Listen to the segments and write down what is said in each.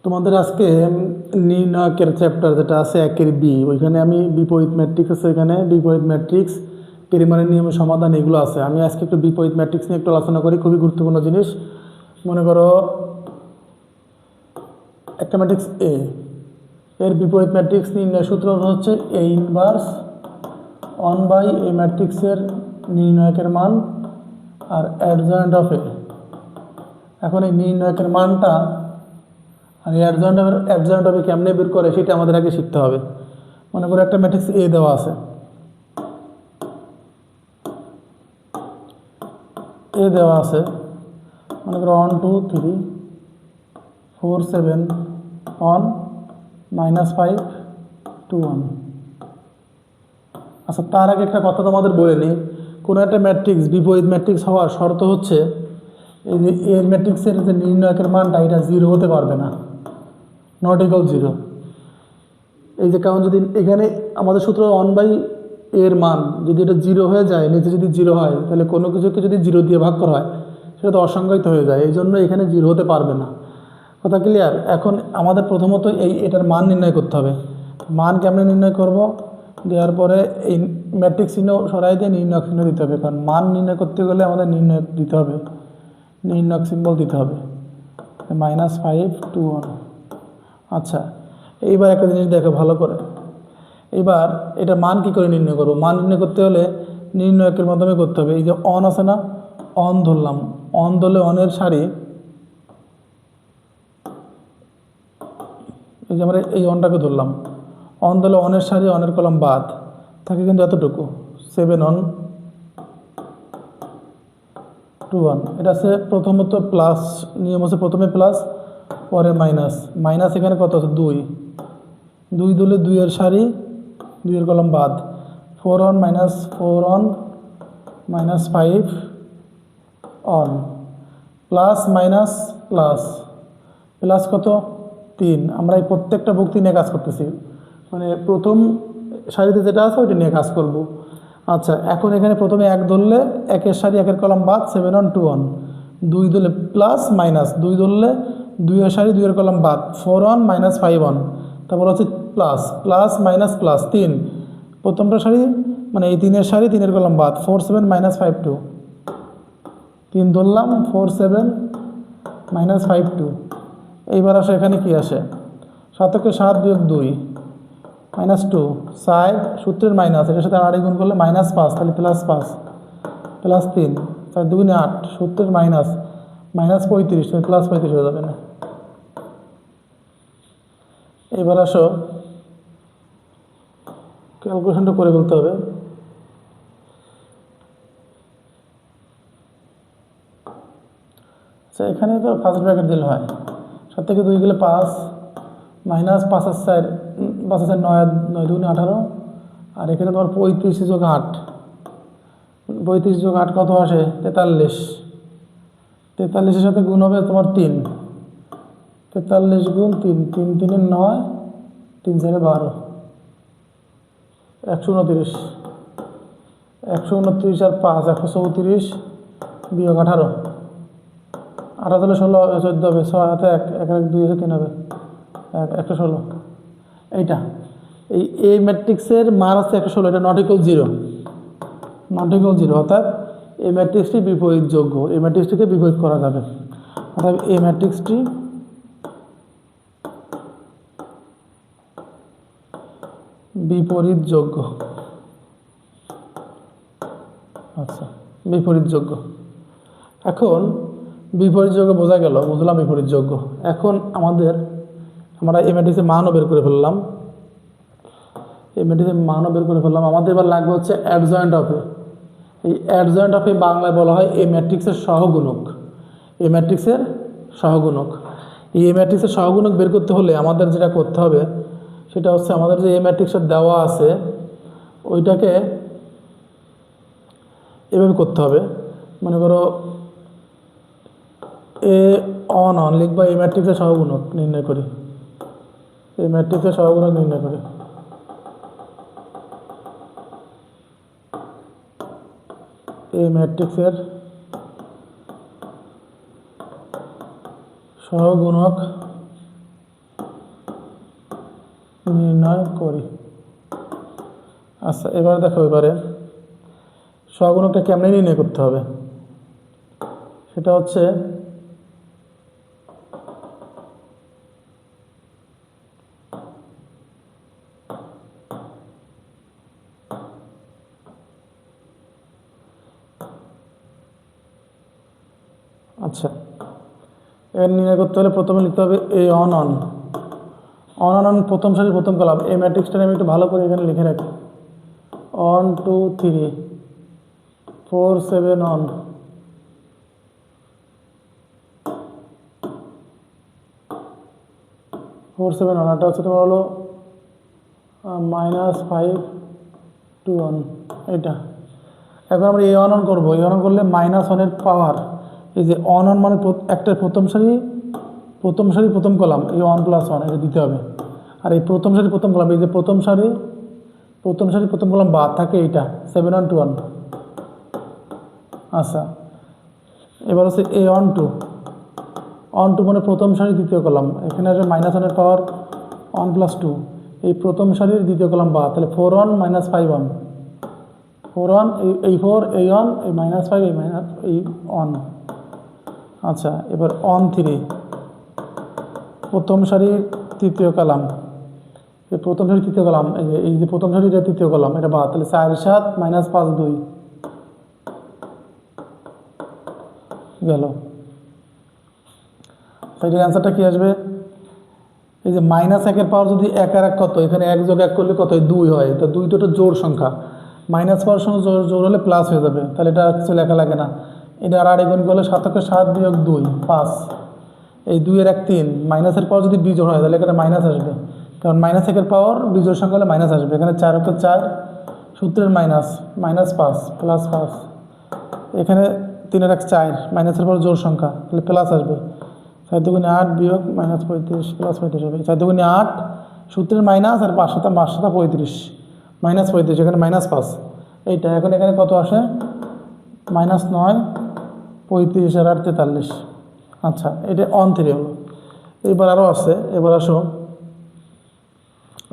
তোমাদের আজকে নির্ণায়কের চ্যাপ্টার যেটা আছে একের বি, ওইখানে আমি বিপরীত ম্যাট্রিক্স আছে, এখানে বিপরীত ম্যাট্রিক্স পেরিমানের নিয়মের সমাধান এগুলো আছে। আমি আজকে একটু বিপরীত ম্যাট্রিক্স নিয়ে একটু আলোচনা করি, খুবই গুরুত্বপূর্ণ জিনিস। মনে করো একটা ম্যাট্রিক্স এ, এর বিপরীত ম্যাট্রিক্স নির্ণয় সূত্র হচ্ছে এ ইনভার্স 1/, এই ম্যাট্রিক্সের নির্ণায়কের মান আর অ্যাডজয়েন্ট অফ এ। এখন এই নির্ণায়কের মানটা আর অ্যাডজয়েন্ট অফ এ কেমনে বের করে সেটা আমাদের আগে শিখতে হবে। মনে করো একটা ম্যাট্রিক্স এ দেওয়া আছে, এ দেওয়া আছে, মনে করো 1 2 3 4 7 1 -5 2 1। আচ্ছা, তার আগে একটা কথা তোমাদের বলে নিই, কোনো একটা ম্যাট্রিক্স বিপরীত ম্যাট্রিক্স হওয়ার শর্ত হচ্ছে এই যে এ ম্যাট্রিক্সের যে নির্ণায়কের মানটা এটা 0 হতে পারবে না, নট ইকুয়াল 0। এই যে কারণ যদি এখানে আমাদের সূত্র 1/, এর মান যদি এটা 0 হয়ে যায়, নিচে যদি 0 হয়, তাহলে কোনো কিছুকে যদি 0 দিয়ে ভাগ করা হয় সেটা তো অসংজ্ঞায়িত হয়ে যায়, এই জন্য এখানে 0 হতে পারবে না। কথা ক্লিয়ার? এখন আমাদের প্রথমত এটার মান নির্ণয় করতে হবে। মান কেমনে নির্ণয় করব? দেওয়ার পরে এই ম্যাট্রিক্স চিহ্ন সরাই দিয়ে নির্ণয়ক চিহ্ন দিতে হবে, কারণ মান নির্ণয় করতে গেলে আমাদের নির্ণয়ক দিতে হবে, নির্ণয়ক সিম্বল দিতে হবে, -5 2 1। আচ্ছা, এইবার একটা জিনিস দেখো ভালো করে। এবার এটা মান কি করে নির্ণয় করব? মান নির্ণয় করতে হলে নির্ণয়কের মাধ্যমে করতে হবে। এই যে অন আছে না, অন ধরলাম, অন ধরলে অনের সারি, এই যে আমরা এই অনটাকে ধরলাম, অন ধরলে অনের সারি অনের কলম বাদ থাকে কিন্তু এতটুকু 7 1 2 1। এটা আছে প্রথমত প্লাস, নিয়ম আছে প্রথমে প্লাস পরে মাইনাস, মাইনাস এখানে কত আছে 2, 2 ধরলে 2 এর সারি 2 এর কলম বাদ, 4 1 -4 1 -5 on, plus minus plus, plus কত 3। আমরা এই প্রত্যেকটা ভুক্তি নিয়ে কাজ করতেছি, মানে প্রথম সারিতে যেটা আছে ওইটা নিয়ে কাজ করব। আচ্ছা, এখন এখানে প্রথমে 1 ধরলে 1 এর সারি 1 এর কলম বাদ 7 1 2 1, 2 ধরলে প্লাস মাইনাস, 2 ধরলে 2 এর সারি 2 এর কলম বাদ 4 1 -5 1, তারপর হচ্ছে প্লাস প্লাস মাইনাস প্লাস 3, প্রথমটা সারি মানে এই 3 এর সারি 3 এর কলম বাদ 4 7 -5 2, 3 ধরলাম 4 7 -5 2। এইবার আসে এখানে কি আসে, 7 কে 7 বিয়োগ 2 -2, 4 সূত্রের মাইনাস, এটার সাথে 8 গুণ করলে -5, তাহলে +5 প্লাস 3 4 2 8, সূত্রের মাইনাস -35, +35 হয়ে যাবে না। এবার আসো ক্যালকুলেশনটা করে বলতে হবে। আচ্ছা, এখানে তো ফার্স্ট ব্র্যাকেট দিলে হয়, 7 থেকে 2 গেলে 5, -5 আর 4 5 আর 4 9 9 2 18, আর এখানে তোমার 35 যোগ 8, 35 যোগ 8 কত আসে 43, 43-এর সাথে গুণ হবে তোমার 3, 43 গুণ 3, 3 3 9, 3 4 12, 129, 129 আর 5 134 বিয়োগ 18, 18 হলে 16 হবে, 14 হবে, 6 হাতে 1 1 1 2 3 হবে 116। এইটা এই ম্যাট্রিক্সের মান আছে 116, এটা নট ইকুয়াল 0, নট ইকুয়াল 0, অর্থাৎ এই ম্যাট্রিক্সটি বিপরীত যোগ্য, এই ম্যাট্রিক্সটিকে বিপরীত করা যাবে, অর্থাৎ এই ম্যাট্রিক্সটি বিপরীত যোগ্য। আচ্ছা, বিপরীত যোগ্য। এখন বিপরীত যোগ্য বোঝা গেল, বুঝলাম বিপরীত যোগ্য। এখন আমরা এই ম্যাট্রিক্সের মানও বের করে ফেললাম, এই ম্যাট্রিক্সের মানও বের করে ফেললাম। আমাদের এবার লাগবে হচ্ছে অ্যাডজয়েন্ট অফ এ। এই অ্যাডজয়েন্ট অফ এ বাংলায় বলা হয় এই ম্যাট্রিক্সের সহগুণক, এই ম্যাট্রিক্সের সহগুণক। এই ম্যাট্রিক্সের সহগুণক বের করতে হলে আমাদের যেটা করতে হবে সেটা হচ্ছে, আমাদের যে এই ম্যাট্রিক্সের দেওয়া আছে ওইটাকে এভাবে করতে হবে। মনে করো এ অন অন লিখবা, এই ম্যাট্রিক্সের সহগুণক নির্ণয় করি, এই ম্যাট্রিক্সের সহগুণক নির্ণয় করি। এই ম্যাট্রিক্সের সহগুণক নির্ণয় করি। আচ্ছা, এবার দেখো, এবারে সহগুণকটা কেমনে নির্ণয় করতে হবে, সেটা হচ্ছে আচ্ছা, এর নির্ণয় করতে হলে প্রথমে লিখতে হবে এ অন অন অন অন অন, প্রথম সারি প্রথম কলাম। এই ম্যাট্রিক্সটা আমি একটু ভালো করে এখানে লিখে রাখি। 1 2 3 4 7 অন, 4 7 অন, এটা হচ্ছে তোমার হলো -5 2 1, এটা। এখন আমরা এ অন অন করবো। এ অন অন করলে -1-এর পাওয়ার, এই যে অন অন মানে একটা প্রথম সারি প্রথম কলাম, এই 1 + 1 এটা দিতে হবে। আর এই প্রথম সারি প্রথম কলাম, এই যে প্রথম সারি প্রথম কলাম বাদ থাকে এইটা 7 1 2 1। আচ্ছা, এবার হচ্ছে এ অন টু মানে প্রথম সারি দ্বিতীয় কলাম, এখানে আসবে -1-এর পাওয়ার 1 + 2, এই প্রথম সারির দ্বিতীয় কলাম বাদ, তাহলে 4 1 -5 1, 4 1, এই 4 এই 1 এই -5 এই 1। আচ্ছা, এবার অন 3 প্রথম সারির তৃতীয় কলাম, এই প্রথম সারি তৃতীয় কলাম, এই যে প্রথম সারির তৃতীয় কলাম এটা বাদ, তাহলে 4 7 -5 2 গেল। এটার অ্যান্সারটা কি আসবে? এই যে -1-এর পাওয়ার যদি 1 আর 1 কত, এখানে 1 যোগ 1 করলে কত হয়? 2 হয়। তো 2 তো একটা জোড় সংখ্যা, মাইনাস পাওয়ার সঙ্গে জোর হলে প্লাস হয়ে যাবে, তাহলে এটা অ্যাকচুয়ালি লেখা লাগে না। এটা আর গুণ করলে 7 × 7 - 2 5, এই 2 এর 1 3, মাইনাসের পাওয়ার যদি বিজোড় হয় তাহলে এখানে মাইনাস আসবে, কারণ -1-এর পাওয়ার বিজোড় সংখ্যা হলে মাইনাস আসবে। এখানে 4 × 4 সূত্রের মাইনাস -5 +5, এখানে 3 এর 1 4, মাইনাসের পাওয়ার জোড় সংখ্যা, তাহলে প্লাস আসবে। 4 × 8 - -35 +35 হবে। 4 × 8 সূত্রের মাইনাস, আর 5 × 5 = 35, -35, এখানে -5 এইটা। এখন এখানে কত আসে? -9 35 আর 8 43। আচ্ছা, এটা অন 3 হলো। এবার আরও আছে, এবার আসো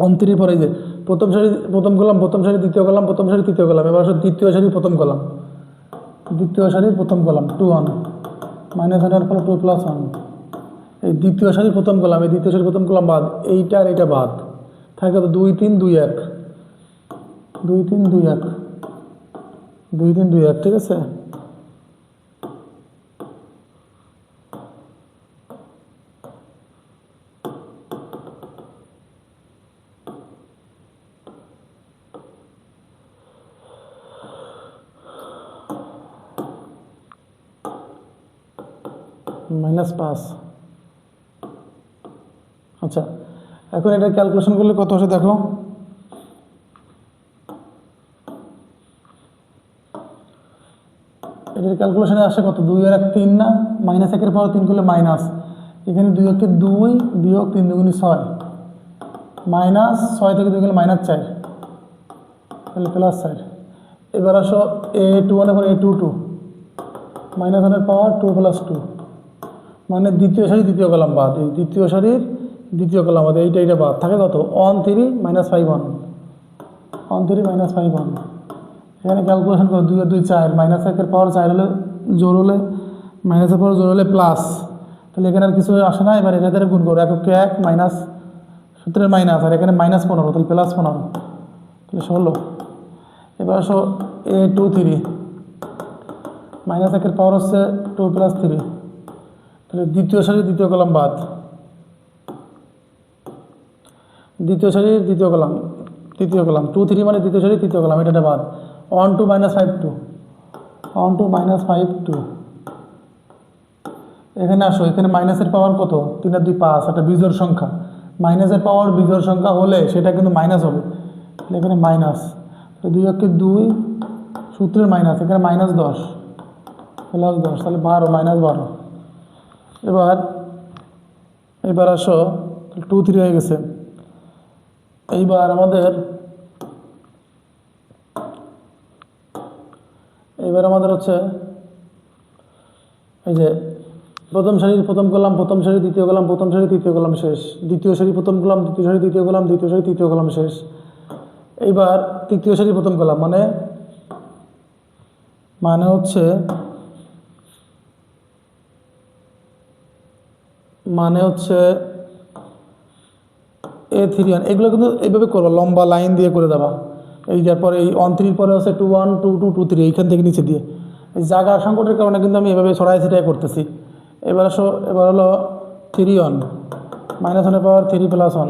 অন 3 পরে যে প্রথম সারি প্রথম কলাম, প্রথম সারি দ্বিতীয় কলাম, প্রথম সারি তৃতীয় কলাম। এবার আসো দ্বিতীয় সারি প্রথম কলাম, 2 1 -1-এর ফলে 2 + 1, এই দ্বিতীয় সারি প্রথম কলাম, এই দ্বিতীয় সারি প্রথম কলাম বাদ, এইটা আর এইটা বাদ থাকে 2 3 2 1 2 3 2 1 2 3 2 1, ঠিক আছে। -5। আচ্ছা, এখন এটা ক্যালকুলেশন করলে কত আসে দেখো। এটার ক্যালকুলেশনে আসে কত? 2 আর 1 3 না, -1-এর পাওয়ার 3 করলে মাইনাস, এখানে 2 1 2 বিয়োগ 3 2 6, -6 থেকে 2 গেলে -4, তাহলে +4। এবার আসো A21 এবং A22, -1-এর পাওয়ার 2 + 2, মানে দ্বিতীয় সারি দ্বিতীয় কলাম বাদ, এই দ্বিতীয় সারির দ্বিতীয় কলাম বাদ, এইটা বাদ থাকে কত? On 3 -5 1, on 3 -5 1। এখানে ক্যালকুলেশন করো, 2 আর 2 4, -1-এর পাওয়ার 4 হলে জোর হলে, মাইনাসের পাওয়ার জোর হলে প্লাস, তাহলে এখানে আর কিছু আসে না। এবার এটাদের গুণ করো, এককে 1 মাইনাস সূত্রের মাইনাস, আর এখানে -15, তাহলে +15, তাহলে 16। এবার আসো A23, -1-এর পাওয়ার হচ্ছে 2 + 3, তাহলে দ্বিতীয় সারি দ্বিতীয় কলাম বাদ, দ্বিতীয় সারির দ্বিতীয় কলাম 2 3 মানে দ্বিতীয় সারি তৃতীয় কলাম, এটা বাদ। 1 2 -5 2, 1 2 -5 2। এখানে আসো, এখানে মাইনাসের পাওয়ার কত? 3 আর 2 5, একটা বিজোড় সংখ্যা, মাইনাসের পাওয়ার বিজোড় সংখ্যা হলে সেটা কিন্তু মাইনাস হবে, তাহলে এখানে মাইনাস, 2 1 2 সূত্রের মাইনাস, এখানে -10 +10, তাহলে 12 -12। এবার আসো 2 3 হয়ে গেছে। এইবার আমাদের হচ্ছে এই যে প্রথম সারির প্রথম কলাম, প্রথম সারি দ্বিতীয় কলাম, প্রথম সারি তৃতীয় কলাম শেষ। দ্বিতীয় সারি প্রথম কলাম, দ্বিতীয় সারি দ্বিতীয় কলাম, দ্বিতীয় সারি তৃতীয় কলাম শেষ। এইবার তৃতীয় সারি প্রথম কলাম মানে হচ্ছে A3 এগুলো কিন্তু এইভাবে করবা, লম্বা লাইন দিয়ে করে দেবা। এই যার পরে এই 1 3 পরে হচ্ছে 2 1 2 2 2 3 এইখান থেকে নিচে দিয়ে। এই জায়গার সংকটের কারণে কিন্তু আমি এভাবে ছড়াই ছিটাই করতেছি। এবার হলো 3 1 -1 পাওয়ার 3 + 1।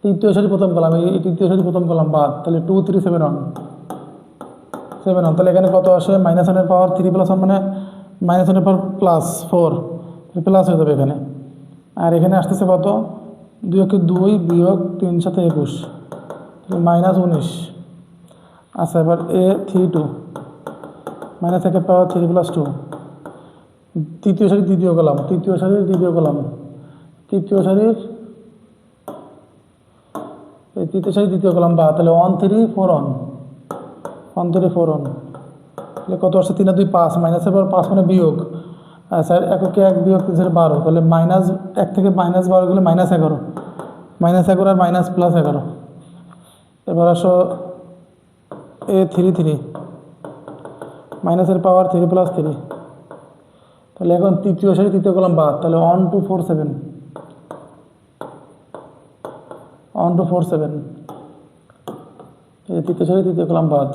তৃতীয় সারি প্রথম কলাম, এই তৃতীয় সারি প্রথম কলাম বাদ, তাহলে 2 3 7 1 7 1। তাহলে এখানে কত আসে? -1 পাওয়ার 3 + 1 মানে -1 পাওয়ার +4, প্লাস হয়ে যাবে এখানে। আর এখানে আসতেছে কত? 2 × 2 বিয়োগ 3 × 7 21, -19। আচ্ছা, এবার A32 -1 পাওয়ার 3 + 2। তৃতীয় সারি দ্বিতীয় কলাম, তৃতীয় সারির দ্বিতীয় কলাম, তৃতীয় সারির দ্বিতীয় কলাম বা, তাহলে 1 3 4 1 1 3 4 1। তাহলে কত আসছে? 3 2 5, -1 পাওয়ার 5 মানে বিয়োগ। আচ্ছা, 1 × 1 বিয়োগ 3 × 12, তাহলে -1 থেকে -12 গেলে -11, -11 আর +11। এবার আসো A33 -এর পাওয়ার 3 + 3। তাহলে এখন তৃতীয় সারি তৃতীয় কলাম বাদ, তাহলে 1 2 4 7 1 2 4 7। এই তৃতীয় সারি তৃতীয় কলাম বাদ,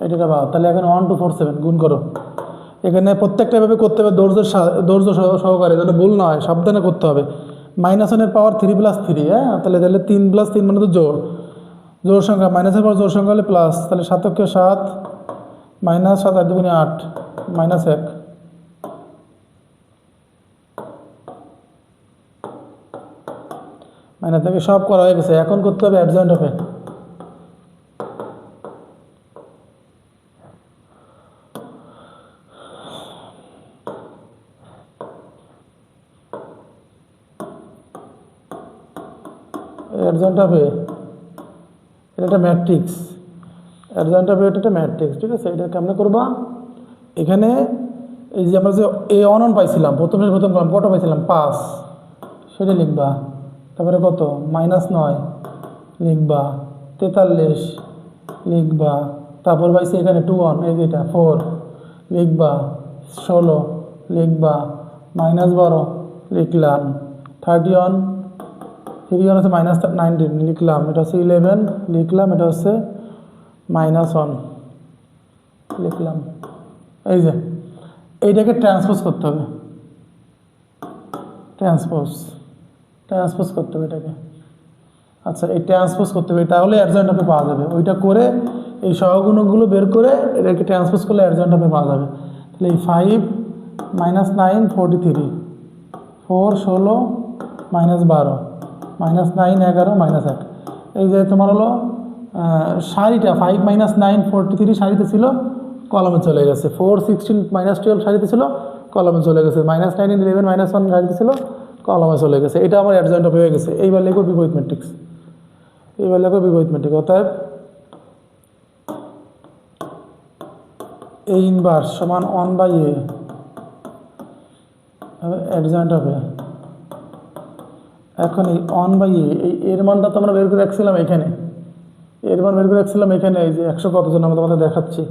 এটা বাদ। তাহলে এখন 1 2 4 7 গুণ করো। এখানে প্রত্যেকটা এভাবে করতে হবে ধৈর্য সহকারে, যেন ভুল না হয়, সাবধানে করতে হবে। -1 পাওয়ার 3 + 3, হ্যাঁ, তাহলে 3 + 3 মানে তো জোড় সংখ্যা। -এর পাওয়ার জোড় সংখ্যা হলে প্লাস, তাহলে 7 × 7 -7 8 2 8 -1। থেকে সব করা হয়ে গেছে, এখন করতে হবে অ্যাডজয়েন্ট অফে। অ্যাডজয়েন্ট অফে এটা একটা ম্যাট্রিক্স, অ্যাডজয়েন্ট অফে এটা একটা ম্যাট্রিক্স, ঠিক আছে? এটা কেমনে করবা? এখানে এই যে আমরা যে A11 পাইছিলাম, প্রথম কলাম কত পাইছিলাম? 5, সেটা লিখবা। তারপরে কত? -9 লিখবা, 43 লিখবা। তারপর পাইছি এখানে 2 1, এই যেটা 4 লিখবা, 16 লিখবা, -12 লিখলাম, 31 31 হচ্ছে -19 লিখলাম, এটা হচ্ছে 11 লিখলাম, এটা হচ্ছে -1 লিখলাম। এই যে এইটাকে ট্রান্সপোজ করতে হবে, ট্রান্সপোজ করতে হবে এটাকে। আচ্ছা, এই ট্রান্সপোজ করতে হবে, তাহলে অ্যাডজয়েন্ট অফে পাওয়া যাবে। ওইটা করে এই সহগুণকগুলো বের করে এটাকে ট্রান্সপোজ করলে অ্যাডজয়েন্ট অফে পাওয়া যাবে। তাহলে এই 5 -9 43, 4 16 -12 -9 11 -1। এই যে তোমার হলো সারিটা 5 -9 43 সারিতে ছিল, কলমে চলে গেছে। 4 16 -12 সারিতে ছিল, কলমে চলে গেছে। -9 11 -1 সারিতে ছিল, কলমে চলে গেছে। এটা আমার অ্যাডজয়েন্ট অফ হয়ে গেছে। এইবার লেখো বিপরীত ম্যাট্রিক্স, অতএব A ইনভার্স সমান 1/A অ্যাডজয়েন্ট অফে। এখন এই 1/A, এই এর মানটা তো আমরা বের করে রাখছিলাম এখানে, এর মান বের করে রাখছিলাম এখানে। এই যে 100 কত জন আমরা তোমাদের দেখাচ্ছি।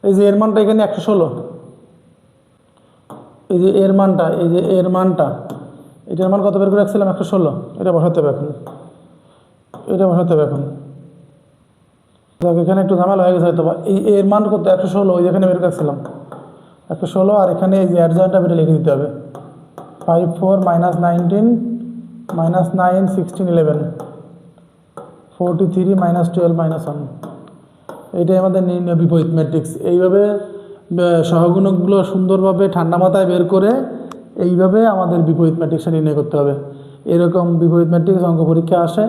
এই যে এর মানটা এখানে 116, এই যে এর মানটা, এই যে এর মানটা, এটার মান কত বের করে রাখছিলাম? 116। এটা বসাতে হবে এখন, এখানে একটু ঝামেলা হয়ে গেছে হয়তো। এই এর মান কত? 116, ওই যেখানে বের করে রাখছিলাম 116। আর এখানে এই যে অ্যাডজয়েন্ট অফ এটা লিখে দিতে হবে। 5 4 -19 -9 16 11 43 -12 -1। এইটাই আমাদের নির্ণয় বিপরীত ম্যাট্রিক্স। এইভাবে সহগুণকগুলো সুন্দরভাবে ঠান্ডা মাথায় বের করে এইভাবে আমাদের বিপরীত ম্যাট্রিক্সটা নির্ণয় করতে হবে। এরকম বিপরীত ম্যাট্রিক্স অঙ্ক পরীক্ষা আসে,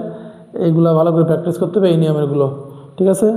এইগুলো ভালো করে প্র্যাকটিস করতে হবে, এই নিয়মেরগুলো, ঠিক আছে?